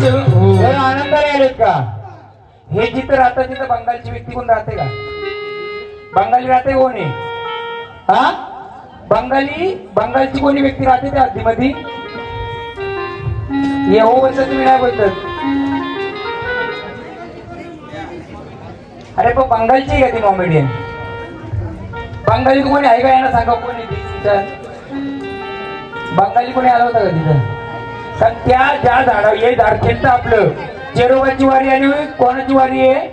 आनंदाने आलेत का? हे जिथं राहतात तिथं बंगालची व्यक्ती कोण राहते का? बंगाली राहते कोण आहे? हा, बंगालची कोणी व्यक्ती राहते त्या हद्दीमध्ये? यहोवाचं तुम्ही नाही बोलतात. अरे पण बंगालची आहे का ती कॉमेडियन? बंगाली कोणी आहे का? यांना सांगा कोणी बंगाली कोणी आला होता का तिथं? कारण त्या ज्या झाडा हे झाड खेळतं आपलं चेरोबाची वारी आणि कोणाची वारी आहे?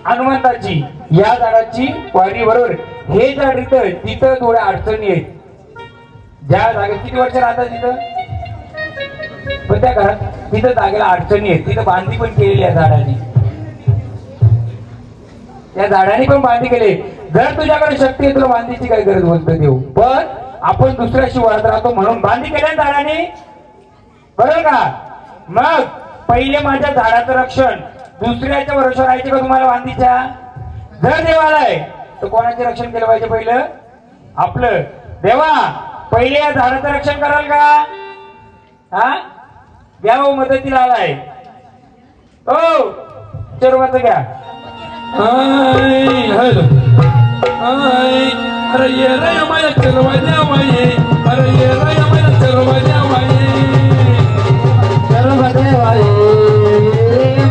हनुमंताची. या झाडाची वारी बरोबर. हे झाड इथं तिथं थोड्या अडचणी आहेत. ज्या जागेत किती वर्ष राहतात तिथं, पण त्या घरात तिथं जागेला अडचणी आहेत. तिथं बांधणी पण केलेली आहे झाडाची. त्या झाडाने पण बांधणी केली. जर तुझ्याकडे शक्ती आहे तुला बांधीची काय गरज बोलतो देऊ, पण आपण दुसऱ्याशी वळत राहतो म्हणून बांधणी केल्या झाडाने, बरोबर का? मग पहिले माझ्या झाडाचं रक्षण दुसऱ्याच्या भरोश्यावर राहायचे का तुम्हाला बांधीच्या? जर देवाला आहे तर कोणाचे रक्षण केलं पाहिजे? पहिलं आपलं. देवा पहिले या झाडाचं रक्षण कराल का? हा, घ्या हो, मदतीला आलाय. हो, चेरोबाचं घ्या. अरे ये रे माझ्या चेरोबाच्या वाये, अरे ये रे माझ्या चेरोबाच्या वाये, चेरोबाच्या वाये,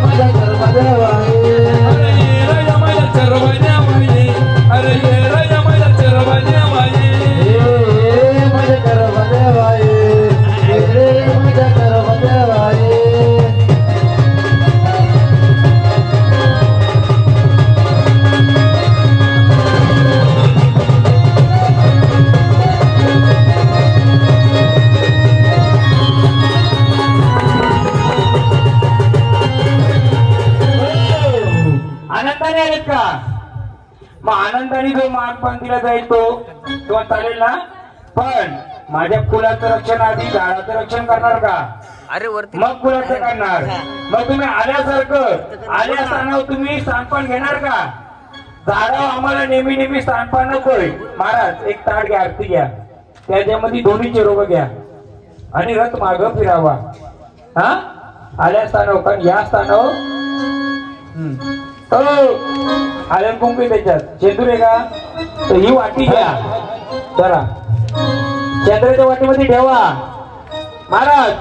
माझ्या चेरोबाच्या वाये, अरे ये रे माझ्या चेरोबाच्या वाये, अरे ये रे माझ्या चेरोबाच्या वाये, माझ्या चेरोबाच्या वाये, माझ्या चेरोबाच्या वाये. आनंदाने आलेत का? मग आनंदाने जो मानपान दिला जाईल तो तेव्हा चालेल ना? पण माझ्या फुलाचं रक्षण आधी झाडाचं रक्षण करणार का? अरे वरती मग फुलाचं करणार. मग तुम्ही आल्यासारखं आल्या स्थानावर तुम्ही स्थानपान घेणार का? झाडावर आम्हाला नेहमी नेहमी स्थानपान नकोय. महाराज एक ताट घ्या, आरती घ्या, त्याच्यामध्ये दोन्ही चेरोबा घ्या आणि रथ माग फिरावा. हा, आल्या स्थानावर. कारण या स्थानावर आल्यान कुंकू त्याच्यात शेंदूर आहे का? तर ही वाटी घ्या जरा, शेंद्राच्या वाटीमध्ये ठेवा. महाराज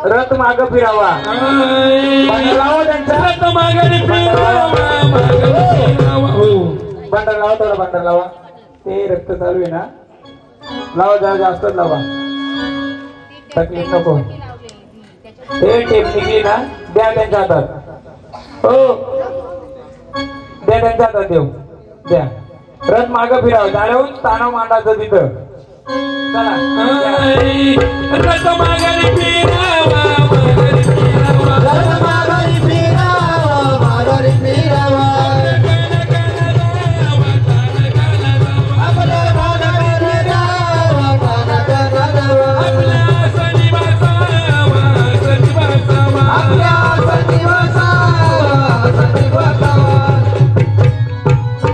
रथ माग फिरावा. लावा त्यांचा बंडर लावा, थोडा बंडर लावा. ते रक्त चालू आहे ना, लावा जरा जास्तच लावा, तकलीफ नको. हे टेप निघली ना, द्या त्यांच्या हातात. हो, द्या त्यांच्या हातात, देऊ द्या. रथ माग फिरावं, झाल्यावर स्थानावर मांडायचं तिथं. चला रथ माघारी फिरावा, माघारी फिरावा, रथ माघारी फिरावा, माघारी फिरावा. आपल्या भागाकडे जावा, भागाकडे जावा. आपल्या सणी बसावा, सणी बसावा, आपल्या सणी बसावा, सणी बसावा.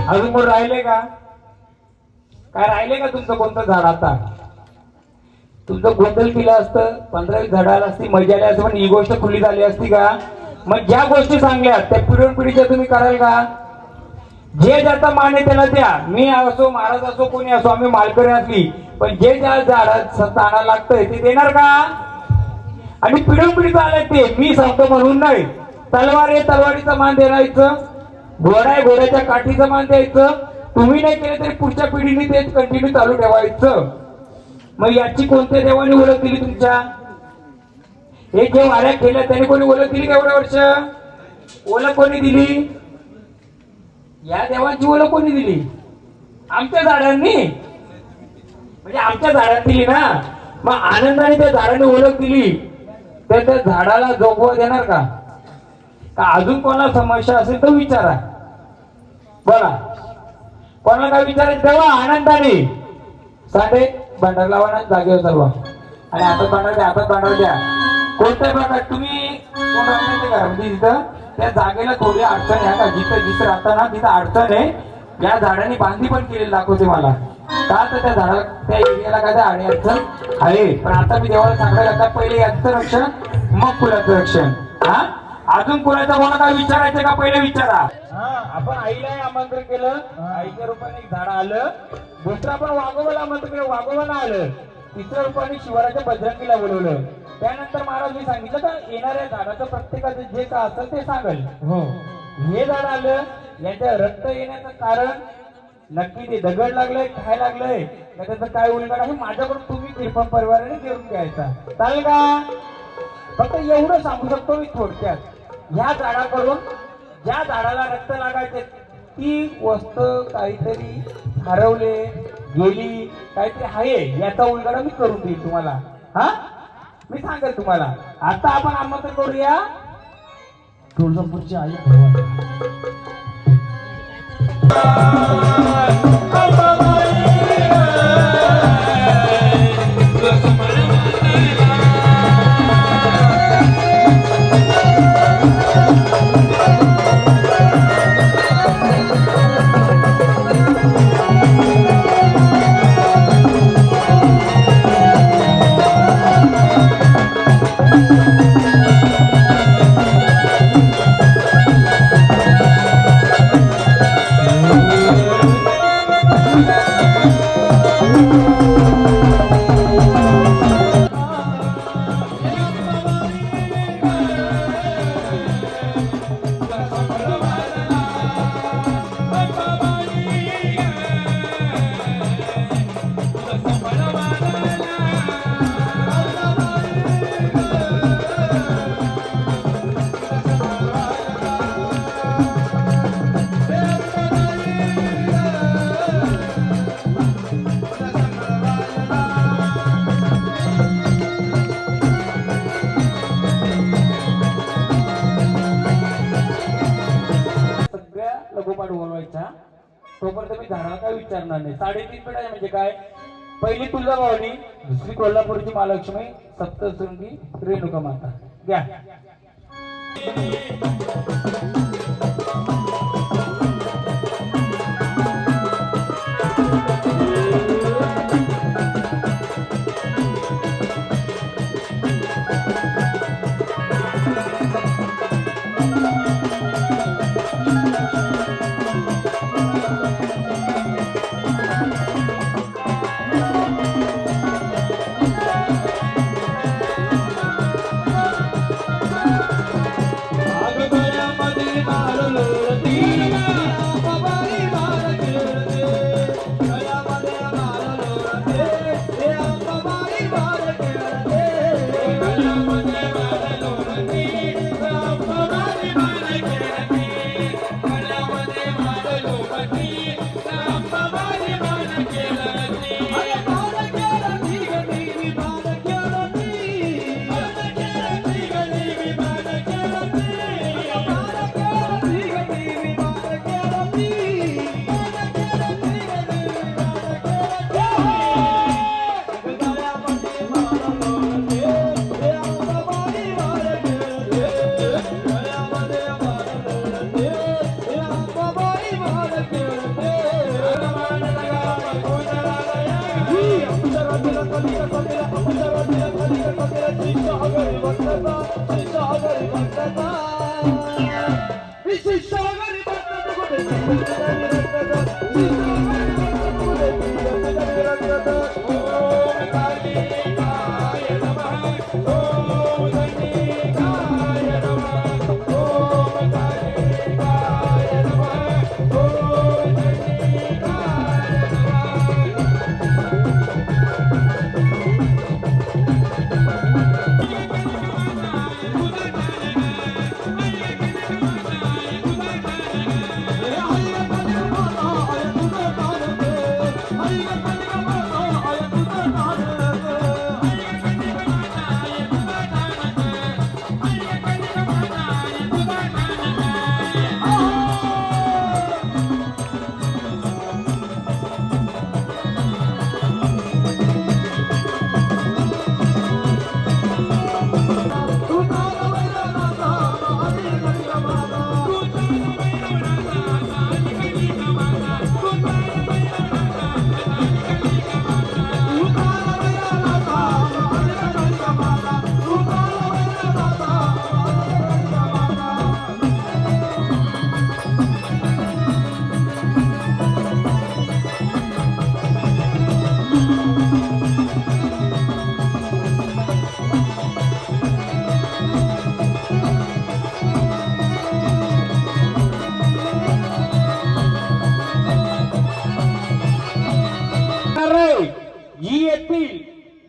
अजून कोण राहिले का? काय राहिले का तुमचं कोणतं झाड? आता तुमचं गोंधळ केलं असतं, 15-20 झाड आला असती, मजा आली असती, पण ही गोष्ट खुली झाली असती का? मग ज्या गोष्टी सांगल्या त्या पिढून पिढीच्या तुम्ही कराल का? जे ज्याचा मान आहे त्याला द्या. मी असो, महाराज असो, कोणी असो, आम्ही मालकरी असली, पण जे ज्या झाडात स्थाना लागतंय ते देणार का? आणि पिढून पिढीचं आलंय ते मी सांगतो म्हणून नाही. तलवार आहे, तलवारीचा मान द्यायचं. घोडा आहे, घोड्याच्या काठीचं मान द्यायचं. तुम्ही नाही केलं तरी पुढच्या पिढीने तेच कंटिन्यू चालू ठेवायचं. मग याची कोणत्या देवाने ओळख दिली तुमच्या? हे जे वाऱ्या केल्या त्याने कोणी ओळख दिली का? एवढ्या वर्ष ओळख कोणी दिली? या देवाची ओळख कोणी दिली? आमच्या झाडांनी. म्हणजे आमच्या झाडात दिली ना. मग आनंदाने त्या झाडाने ओळख दिली तर त्या झाडाला जोगवा देणार का? का अजून कोणाला समस्या असेल तर विचारा. बोला, कोणाला काय विचारायचं तेव्हा आनंदाने सांगे. भांडार लावा ना, जागेवर चालवा. आणि हातात भांडार द्या, हातात भांडार द्या. कोणत्या प्रकार तुम्ही कोण राहते का म्हणजे तिथं त्या जागेला थोडी अडचण आहे का? जिथं राहता ना तिथं अडचण आहे. या झाडाने बांधणी पण केलेली दाखवते मला. का तर त्या झाडा त्या एरियाला काय आणि अडचण आहे. पण आता मी देवाला सांगायला लागला पहिले याचं रक्षण मग कुणाचं रक्षण. हा अजून कुणाचं मला काय विचारायचं का पहिले विचारा. हा आपण आईलाही आमंत्रण केलं, आईच्या रूपाने एक झाड आलं. दुसरं आपण वाघोबाला आमंत्रण केलं, वाघोबाला आलं. तिसऱ्या रूपाने शिवराच्या बजरंगीला बोलवलं. त्यानंतर महाराज मी सांगितलं का येणाऱ्या झाडाचं प्रत्येकाचं जे का असेल ते सांगेल. हो हे झाड आलं, याच्या रक्त येण्याचं कारण नक्की ते दगड लागलंय काय लागलंय का त्याचं काय उलगड आहे माझ्याकडून तुम्ही किरपण परिवाराने घेऊन घ्यायचा. चालेल का? फक्त एवढं सांगू शकतो मी थोडक्यात. ह्या झाडाकडून ज्या झाडाला रक्त लागायचे ती वस्तू काहीतरी हरवले गेली काहीतरी आहे याचा उलगडा मी करून देईल तुम्हाला. हा मी सांगेल तुम्हाला. आता आपण आमंत्रण करूया तुळजापूरची आई लगोपाठ बोलवायचा. तोपर्यंत मी झाडाला काय विचारणार नाही. 3.5 पिढ्या म्हणजे काय, पहिली तुळजाभवानी, दुसरी कोल्हापूरची महालक्ष्मी, सप्तशृंगी रेणुका माता. घ्या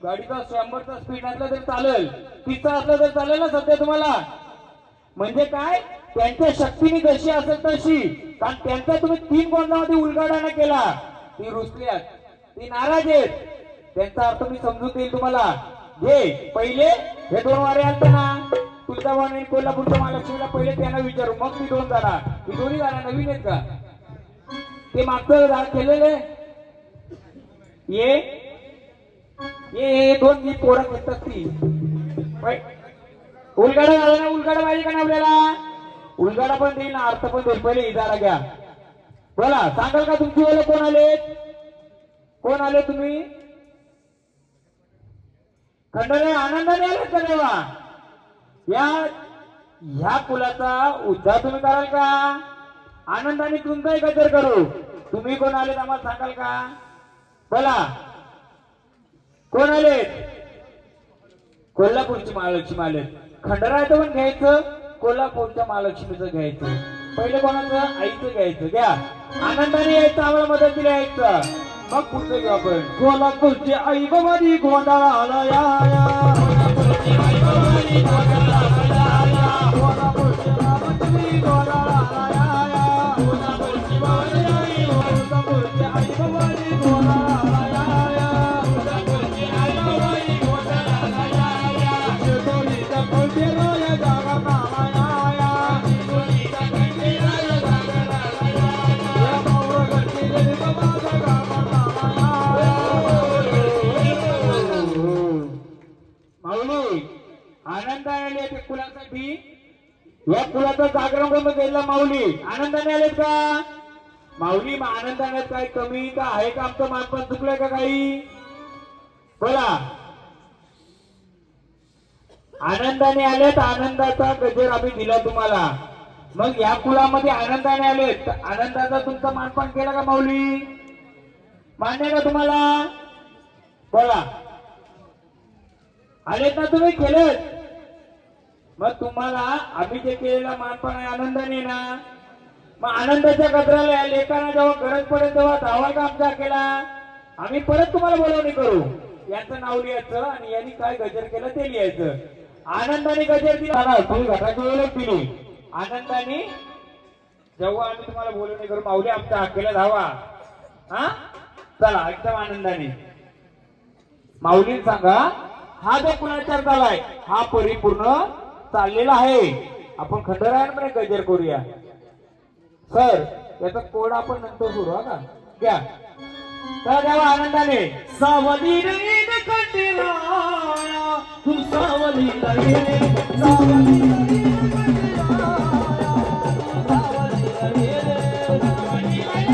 गाडीचा 100चा स्पीड असला तरी चालेल, 30चा असला तरी चालेल ना सध्या तुम्हाला. म्हणजे काय, त्यांच्या शक्तीने जशी असेल तशी. कारण त्यांचा तुम्ही 3 गोंदामध्ये उलगाडा न केला, ती रुसल्यात, ती नाराज आहेत. त्यांचा अर्थ मी समजून देईल तुम्हाला. घे पहिले हे 2 वारे आलते ना, तुळजाभवानी आणि कोल्हापूरच्या महालक्ष्मीला, पहिले त्यांना विचारू, मग मी 2 झाडा. ही दोन्ही झाडा नवीन आहेत का? ते मागचं झाड केलेले ये 2 पोरं घेतात ती. उलगाडा झाला ना, उलगाडा पाहिजे का ना आपल्याला? उलगाडा पण देईल ना, अर्थ पण देईल. पहिले इजारा घ्या. बोला, सांगाल का तुमची ओळख कोण आले? कोण आले तुम्ही? खंडोरे आनंदाने आलेत का तेव्हा? ह्या कुलाचा उद्धार तुम्ही कराल का? आनंदाने तुमचाही गजर करू. तुम्ही कोण आलेत आम्हाला सांगाल का? बोला, कोण आलेत? कोल्हापूरची महालक्ष्मी आलेत. खंडरायचं पण घ्यायचं, कोल्हापूरच्या महालक्ष्मीचं घ्यायचं. पहिले कोणाचं? आईचं घ्यायचं. घ्या, आनंदाने यायचं, आम्हाला मदतीला यायचं, मग पुढचं घेऊ आपण. कोल्हापूरची आई बाबानी गोंधळाला या, कोल्हापूरची आई बाबानी गोंधळाला या, कोल्हापूरची महालक्ष्मी गोंधळाला या, कोल्हापूरची महालक्ष्मी, कोल्हापूरची आई बाबानी गोंधळाला या, कोल्हापूरची आई बाबानी गोंधळाला या, शिरोलीचा कोल्हेरो या जागा नाला या, शिरोलीचा कोल्हेरो या जागा नाला या, मावळगडची गरीब माझा गावा नाला या. माऊली आनंदाने आले ते कुलासाठी. या कुलाचं जागरण करून गेला माऊली. आनंदाने आलेत का माऊली? आनंदाने काही कमी का आहे का? आमचं मानपण चुकलंय का काही? बोला, आनंदाने आलेत, आनंदाचा गजर आम्ही दिला तुम्हाला. मग या कुलामध्ये आनंदाने आलेत, आनंदाचा तुमचा मानपान केला का माऊली? मान्य का तुम्हाला? बोला, आलेत ना तुम्ही? केलेत. मग तुम्हाला आम्ही जे केलेला मानपान आहे आनंदाने ना, मग आनंदाच्या गजराला लेखाना जेव्हा गरज पडेल तेव्हा धावाल का आमच्या केला? आम्ही परत तुम्हाला बोलवणी करू. यांचं नाव लिहायचं आणि यांनी काय गजर केलं ते लिहायचं. आनंदाने गजर दिला, तुम्ही घटाची ओळख दिली. आनंदाने जेव्हा आम्ही तुम्हाला बोलवणी करू, माऊली आमच्या हक्केला धावा. हा, चला एकदम आनंदाने. माऊली सांगा, हा जो कुणाचार झालाय हा परिपूर्ण चाललेला आहे. आपण खंडरायांमध्ये गजर करूया. सर, याचा कोड आपण नंतर सुरू का? घ्या तर द्यावा आनंदाने. सावली रे खंडेराया, तू सावली रे, सावली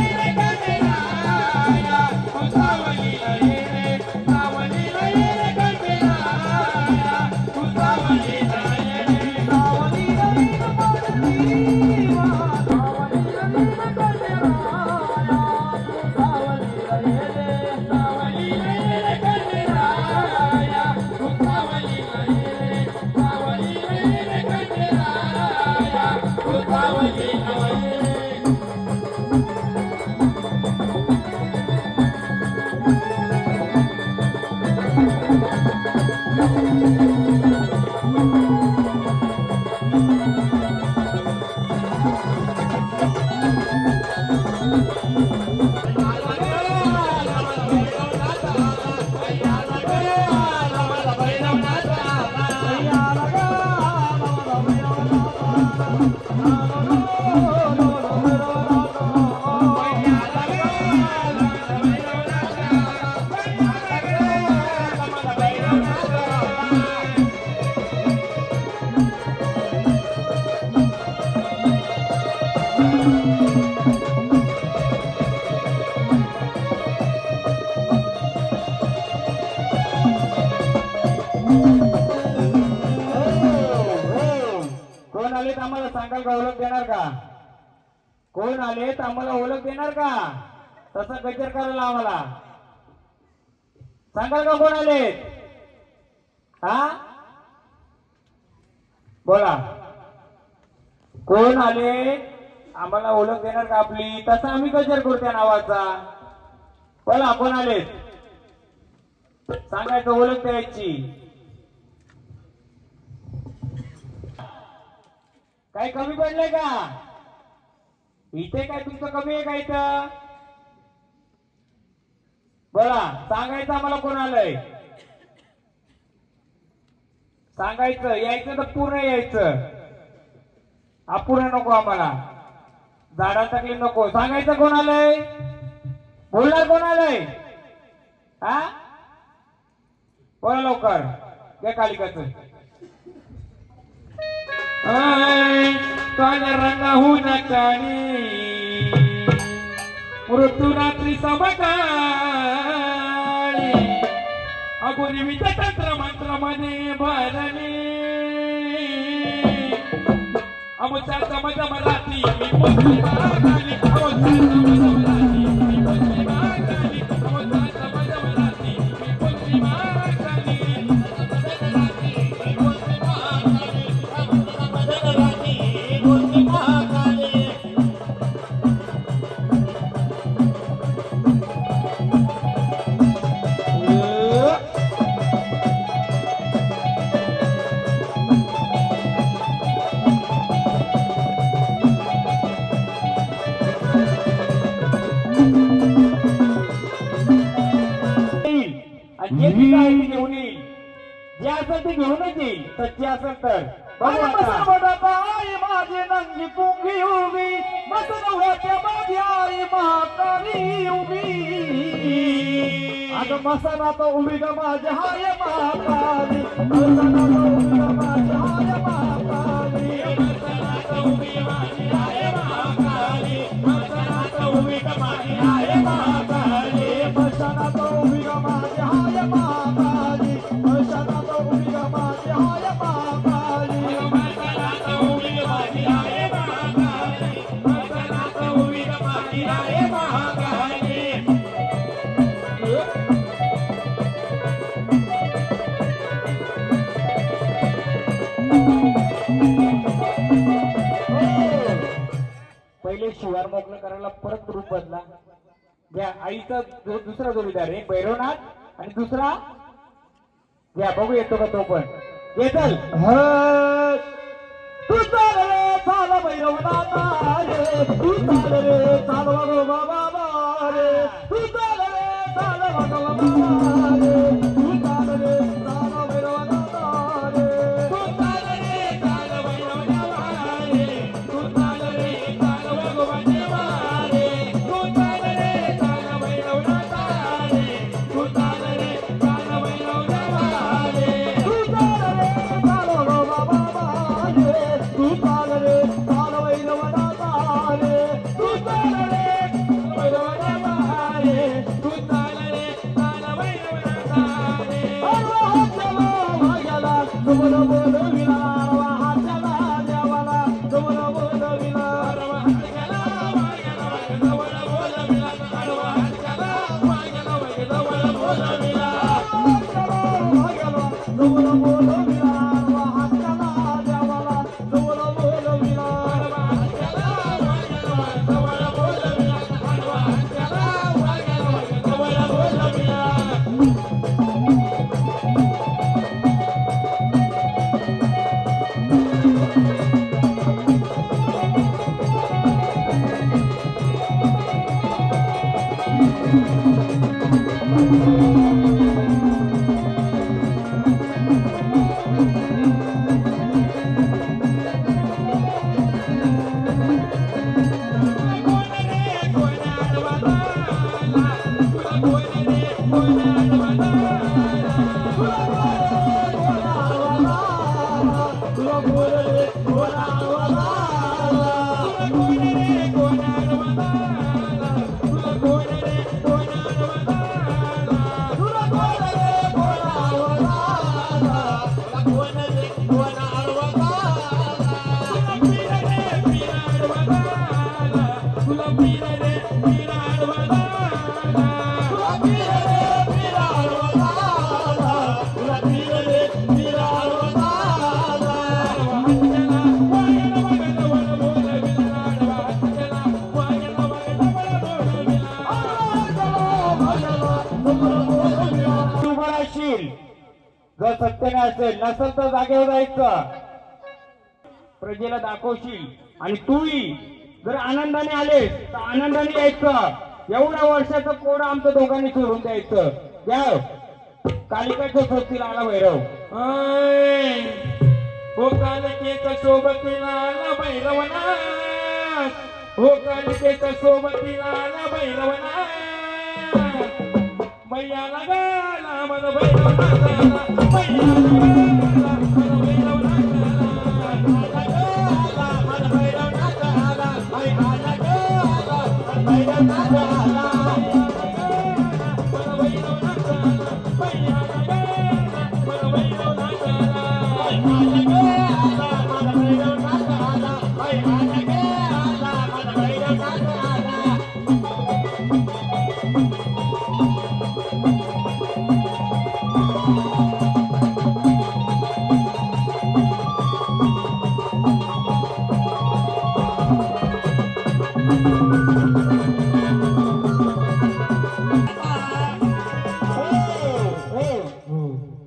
रे खंडेराया, सावली रे, सावली रे खंडेराया, तू सावली रे, सावली रे खंडेराया, तू सावली रे, सावली रे खंडेराया, आम्हाला सांगाल का? ओळख देणार का? कोण आलेत आम्हाला ओळख देणार का? तसा गजर करायला आम्हाला सांगाल का? कोण आलेत? हा, बोला, कोण आले? आम्हाला ओळख देणार का आपली? तसा आम्ही गजर करू त्या नावाचा. बोला, कोण आलेत? सांगायचं ओळख द्यायची. काय कमी पडलंय का इथे? काय तुमचं कमी आहे का इथं? बोला, सांगायचं आम्हाला कोण आलंय? सांगायचं. यायचं तर पूर्ण यायचं, अपूर्ण नको आम्हाला. झाडा टाकली नको. सांगायचं कोण आलंय? बोलणार कोण आलंय? हा, बोला लवकर. घ्या कालिकाचं. काळ्या रंगाहून काळी मृत्यू रात्री समकाळी अगोरी विद्या तंत्र मंत्र मध्ये भरणे अमुचाचा मजा मराठी मी पोचली मागाली अमुचाचा मजा मराठी मी पोचली मागाली अमुचाचा मजा मराठी मी पोचली मागाली जे पिता आहे ते घेऊन येईल. जे असेल ते घेऊनच येईल. सच्ची असेल तर बघू आता. आई माझी नंगी पुंगी उभी मसन होत्या माझी आई म्हातारी उभी अगं मसाला तो उभी ग माझी हाय महाकाली. मसाला तो उभी ग माझी हाय महाकाली. मसनात उभी माझी आई महाकाली मसनात उभी माझी आई महाकाली मसाला तो उभी ग माझी हाय महाकाली. मसाला तो उभी ग माझी हाय महाकाली. मसनात उभी माझी आई महाकाली मसनात उभी माझी आई महाकाली पहिले शिवार मोकळं करायला परत रूप बदला. घ्या आईचा दुसरा जोडीदार आहे भैरवनाथ आणि दुसरा घ्या. बघू येतो का तो पण. येतल तू चाल रे चाल भैरवनाथ रे. तू चाल रे चाल बाबा रे. तू चाल रे चाल बाबा रे. तू चाल रे चाल भैरवनाथ रे. तू चाल रे चाल भैरवनाथ रे तू चाल रे चाल भगवान रे तू चाल रे चाल भैरवनाथ रे तू चाल रे चाल भैरवनाथ रे तू चाल रे चाल बाबा रे. तू चाल रे चाल भैरवनाथ रे. तू चाल रे भैरवनाथ रे तू चाल रे चाल भैरवनाथ रे भाग्याला तुमला बोलविला. हाताला देवाला तुमला बोलविला. भाग्याला तुमला बोलविला. हाताला देवाला तुमला बोलविला. सत्याने असेल, नसेल तर जागेवर जायचं, प्रजेला दाखवशील. आणि तूही जर आनंदाने आलेस तर आनंदाने यायचं. एवढ्या वर्षाचं कोड आमचं दोघांनी सोडून द्यायचं. घ्या कालिकाच्या सोबतीला आला भैरव. ऐ, हो कालिकेच्या सोबतीला आला भैरवनाथ, हो कालिकेच्या सोबतीला आला भैरवनाथ. मैयाला गाला मन भैरवनाथ आला, मैयाला गाला मन भैरवनाथ आला, मन भैरवनाथ आला, मैयाला गाला मन भैरवनाथ आला, मन भैरवनाथ आला, मैयाला गाला मन भैरवनाथ आला, मैयाला गाला मन भैरवनाथ आला, मैयाला गाला मन भैरवनाथ आला.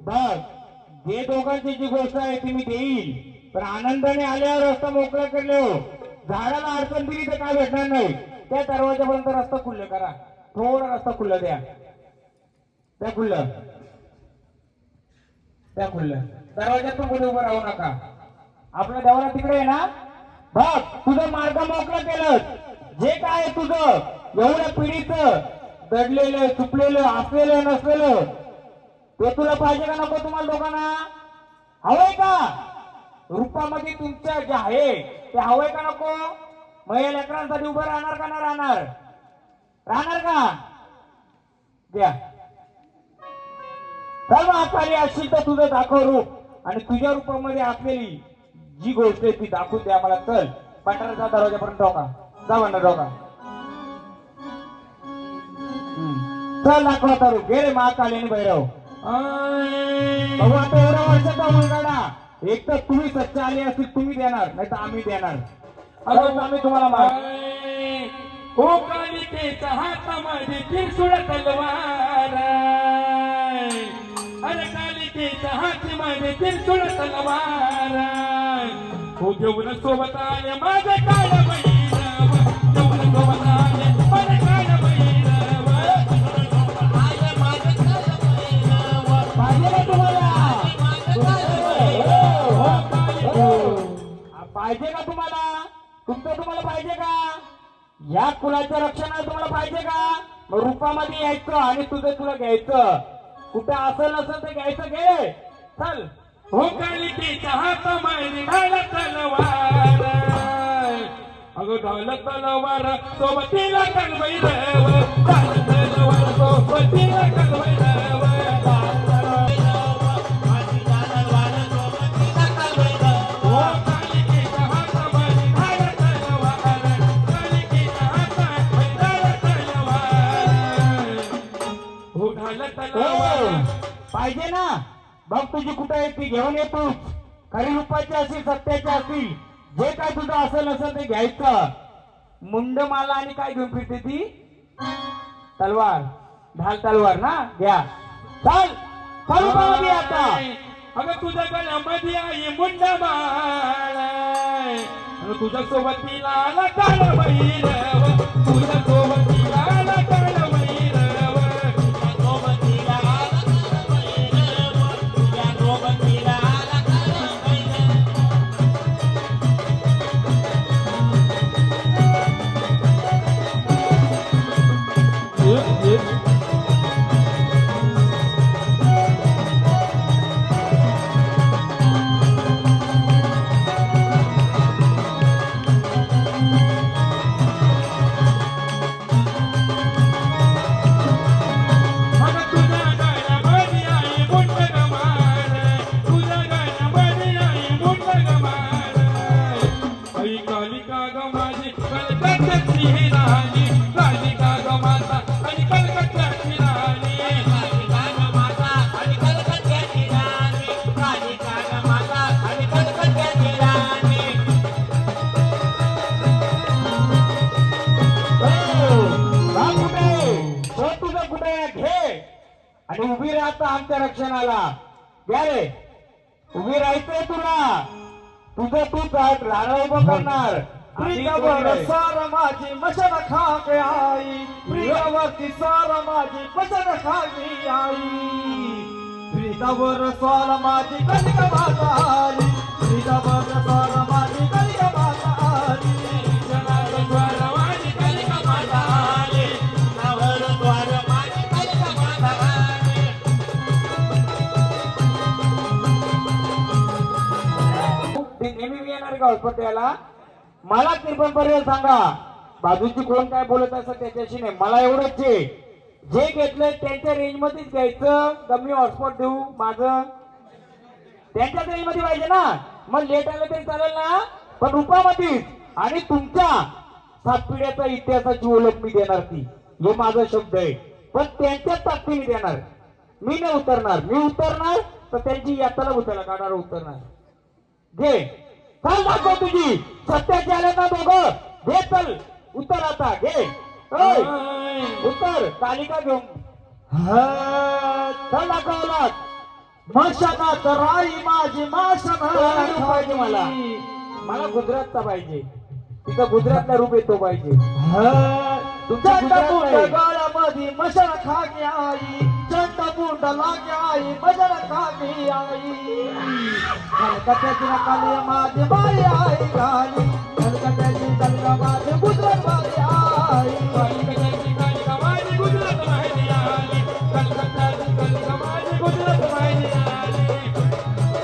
बघ, जे दोघांची जी गोष्ट आहे ती मी देईल, पण आनंदाने आल्यावर रस्ता मोकळा करले हो. झाडाला अडचण दिली तर काय भेटणार नाही. त्या दरवाजापर्यंत रस्ता खुल्ले करा, थोडा रस्ता खुल्ला द्या, त्या खुल्लं, त्या खुल्लं. दरवाज्यात पण कोणी उभं राहू नका. आपल्या देवाला तिकडे आहे ना. बघ, तुझं मार्ग मोकळा केलं. जे काय आहे तुझं एवढ्या पिढीचं दडलेलं, चुकलेलं, असलेलं, नसलेलं, ते तुला पाहिजे का नको? तुम्हाला दोघांना हवंय का? रूपामध्ये तुमच्या जे आहे ते हवंय का नको? महिला लेकरांसाठी उभं राहणार का नाही राहणार? राहणार का? द्या चल मग खाली असशील तर तुझं दाखव रूप, आणि तुझ्या रूपामध्ये असलेली जी गोष्ट आहे ती दाखवून द्या मला. चल पंढराचा दरवाजापर्यंत डोका जा, म्हणा डोका. चल दाखव आता रूप. गेले महाकाली आणि भैरव. ऐ, बघू आता एवढ्या वर्षाचा मुलगाडा. एक तर तुम्ही सच्चे आले असतील तुम्ही देणार, नाही तर आम्ही देणार. अगं आम्ही तुम्हाला मार. ऐ, हो कालिकेच्या हातामध्ये त्रिशूळ तलवार, अरे कालिकेच्या हातीमध्ये त्रिशूळ तलवार. हो जेवण सोबत आले माझे काळ भैरव, जेवण सोबत आले माझे काळ भैरव, आले माझे काळ भैरव. पाहिजे का तुम्हाला? पाहिजे का तुम्हाला? तुमचं तुम्हाला पाहिजे का? या कुलाच्या रक्षणाला तुम्हाला पाहिजे का? मग रूपामध्ये यायचं आणि तुझं तुला घ्यायचं. कुठे असेल नसेल ते घ्यायचं. घे चल. हो कालिकेच्या हातामध्ये ढाल तलवार, अगं ढाल तलवार सोबतीला कालभैरव, ढाल तलवार सोबतीला कालभैरव, हो कालिकेच्या हातामध्ये ढाल तलवार, कालिकेच्या हातामध्ये ढाल तलवार, हो ढाल तलवार. पाहिजे ना? बघ तुझी कुठे आहे ती घेऊन येतो. खरी रूपाची असतील, सत्याची असतील, जे काय तुझं असेल नसेल ते घ्यायचं. मुंड माला आणि काय घेऊन फिरते ती? तलवार, ढाल तलवार ना. घ्या चल चल रूपामध्ये आता. अगं तुझ्या गळ्यामध्ये आहे मुंडमाळ, अगं तुझ्या सोबतीला आला काळ भैरव, तुझ्या सोबतीला आला काळ भैरव, तुझ्या सोबतीला आला काळ भैरव, तुझ्या सोबतीला आला काळ भैरव. आणि उभी राहता आमच्या रक्षणाला. घ्या रे उभी राहायचंय तुला तुझं तू राणा उभं करणार आणि प्रियावर कोणी नाही. सार माझी मशन खाके आई प्रियावरती सार माझी मशन खाके आई प्रियावर सार माझी कलिक माता आली प्रियावर सार माझी कलिक माता आली जनावर स्वर माझी कलिक माता आली जनावर स्वर माझी कलिक माता आली ते नेहमी मी येणार का हॉस्पिटलला मला कृपण पर्याय सांगा बाजूची कोण काय बोलत असं त्याच्याशी नाही मला एवढंच आहे जे घेतलंय त्यांच्या रेंज मध्येच घ्यायचं कमी हॉटस्पॉट देऊ माझं त्यांच्याच रेंज मध्ये पाहिजे ना मग लेट आलं तरी चालेल ना पण रूपामध्येच आणि तुमच्या 7 पिढ्याचा इतिहासाची ओळख मी देणार ती हे माझा शब्द आहे पण त्यांच्याच ताकदीने देणार मी नाही उतरणार मी उतरणार तर त्यांची यात्राला उतरला काढणार उतरणार घे चल दाखव तुझी सत्याची आले ना दोघं घे चल उतर आता घे ओय, उतर तालिका घेऊन चल दाखवला मशनात राई माझी माशन पाहिजे मला मला गुजरातचा पाहिजे तिथं गुजरातला रूप येतो पाहिजे तुमच्या गुजरात नाही. गाळ्यामध्ये मशन खाके आई चंड बुंड लागे आई मजन खाके आई कलकत्याची नकाली माझी बाई आई घाली कलकत्याची कलका माझी गुजरात माझी आई कलकत्याची कलका माझी गुजरात माझी आई कलकत्याची कलका माझी गुजरात माझी आई